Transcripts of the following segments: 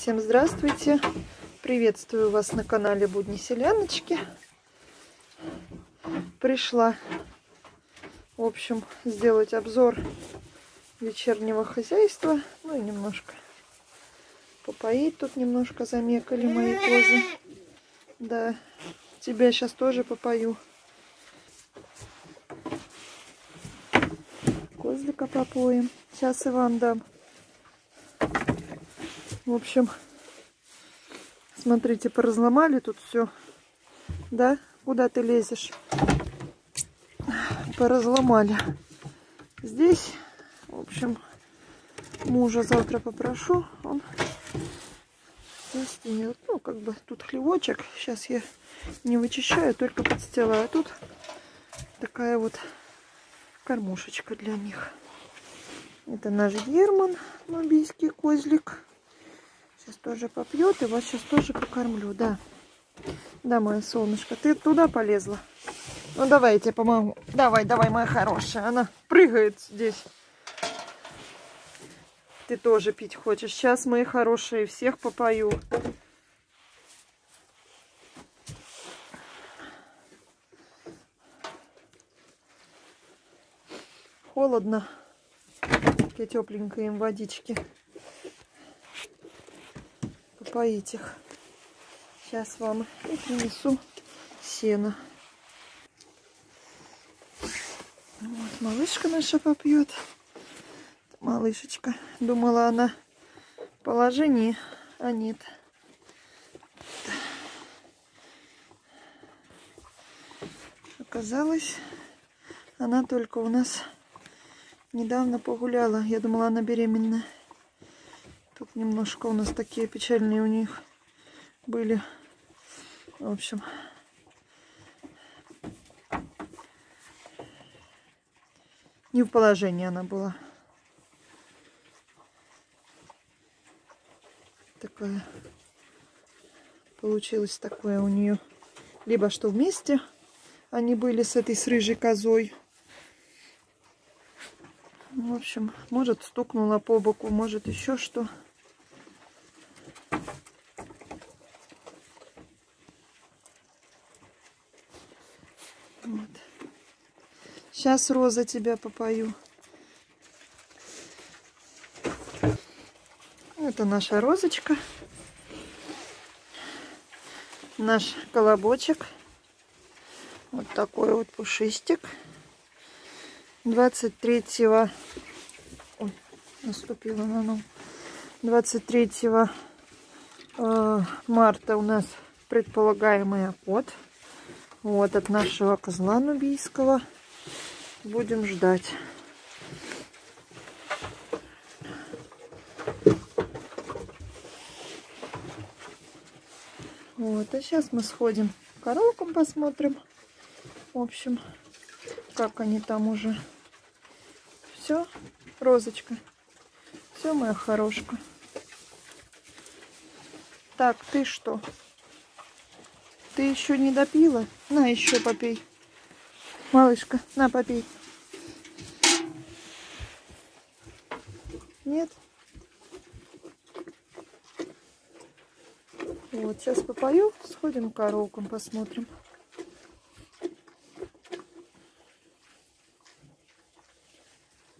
Всем здравствуйте! Приветствую вас на канале Будни Селяночки. Пришла, в общем, сделать обзор вечернего хозяйства. Ну и немножко попоить. Тут немножко замекали мои козы. Да, тебя сейчас тоже попою. Козлика попоим. Сейчас и вам дам. В общем, смотрите, поразломали тут все. Да? Куда ты лезешь? Поразломали. Здесь, в общем, мужа завтра попрошу. Он застенет. Ну, как бы тут хлевочек. Сейчас я не вычищаю, только подстилаю. А тут такая вот кормушечка для них. Это наш Герман, нубийский козлик. Сейчас тоже попьет, и вас сейчас тоже покормлю, да. Да, моя солнышко, ты туда полезла? Ну, давай, я тебе помогу. Давай, давай, моя хорошая. Она прыгает здесь. Ты тоже пить хочешь. Сейчас, мои хорошие, всех попою. Холодно. Я тепленькой им водички. Попоить их. Сейчас вам и принесу сено. Вот, малышка наша попьет. Малышечка. Думала, она в положении, а нет. Оказалось, она только у нас недавно погуляла. Я думала, она беременная. Тут немножко у нас такие печальные у них были. В общем, не в положении она была. Такая получилось такое у нее. Либо что вместе они были с этой с рыжей козой. В общем, может стукнула по боку, может еще что. Вот. Сейчас, Роза, тебя попою. Это наша Розочка. Наш колобочек. Вот такой вот пушистик. 23-го... Ой, наступила на ногу. 23 марта у нас предполагаемый опот. Вот от нашего козла нубийского. Будем ждать. Вот, а сейчас мы сходим к коровкам, посмотрим. В общем, как они там уже. Все, Розочка. Все, моя хорошка. Так, ты что? Ты еще не допила? На, еще попей. Малышка, на, попей. Нет? Вот, сейчас попою, сходим к коровкам, посмотрим.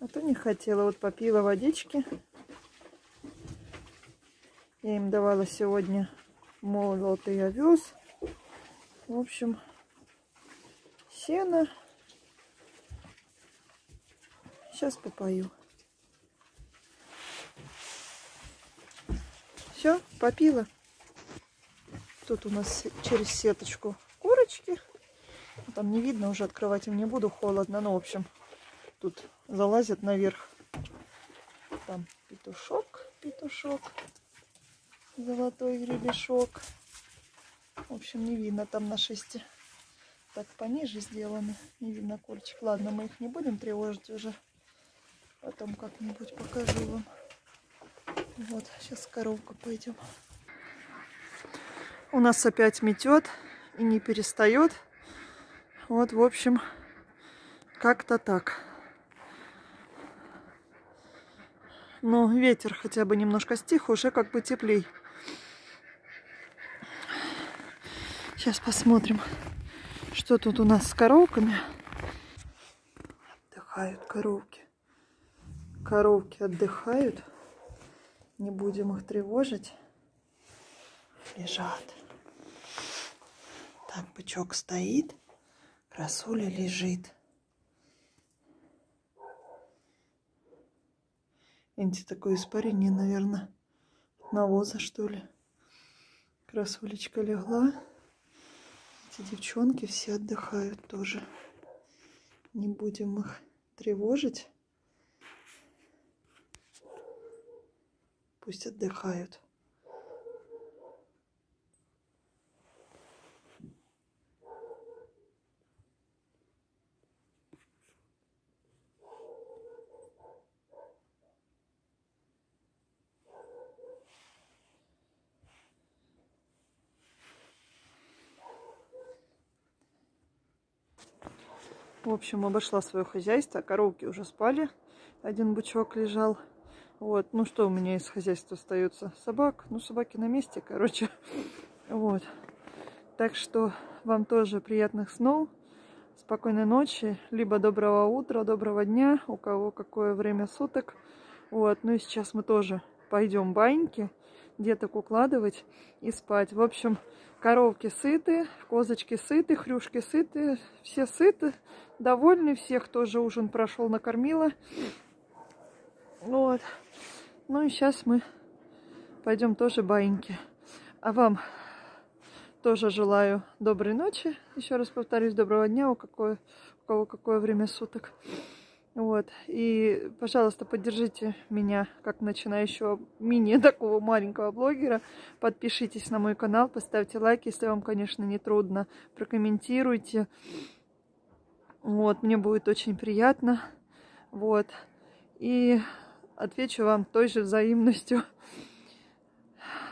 А то не хотела, вот попила водички. Я им давала сегодня молотый овес. В общем, сено. Сейчас попою. Все, попила. Тут у нас через сеточку курочки. Там не видно, уже открывать им не буду, холодно. Ну, в общем, тут залазят наверх. Там петушок, петушок. Золотой гребешок. В общем, не видно там на шесте. Так пониже сделаны. Не видно курочек. Ладно, мы их не будем тревожить уже. Потом как-нибудь покажу вам. Вот, сейчас в коровку пойдем. У нас опять метет и не перестает. Вот, в общем, как-то так. Но ветер хотя бы немножко стих, уже как бы теплей. Сейчас посмотрим, что тут у нас с коровками. Отдыхают коровки. Коровки отдыхают. Не будем их тревожить. Лежат. Так, бычок стоит. Красуля лежит. Энти такое испарение, наверное, от навоза, что ли. Красулечка легла. Эти девчонки все отдыхают тоже. Не будем их тревожить. Пусть отдыхают. В общем, обошла свое хозяйство. Коровки уже спали. Один бычок лежал. Вот. Ну, что у меня из хозяйства остается? Собак. Ну, собаки на месте, короче. Вот. Так что вам тоже приятных снов. Спокойной ночи. Либо доброго утра, доброго дня. У кого какое время суток. Вот. Ну и сейчас мы тоже пойдем баньки. Деток укладывать и спать. В общем, коровки сыты, козочки сыты, хрюшки сыты. Все сыты, довольны. Всех тоже ужин прошел, накормила. Вот. Ну и сейчас мы пойдем тоже баиньки. А вам тоже желаю доброй ночи. Еще раз повторюсь, доброго дня, у кого какое время суток. Вот. И, пожалуйста, поддержите меня как начинающего такого маленького блогера. Подпишитесь на мой канал, поставьте лайк, если вам, конечно, не трудно. Прокомментируйте. Вот. Мне будет очень приятно. Вот. И отвечу вам той же взаимностью.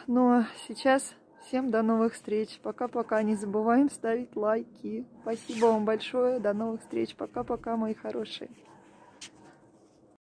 Ну а сейчас всем до новых встреч. Пока-пока. Не забываем ставить лайки. Спасибо вам большое. До новых встреч. Пока-пока, мои хорошие.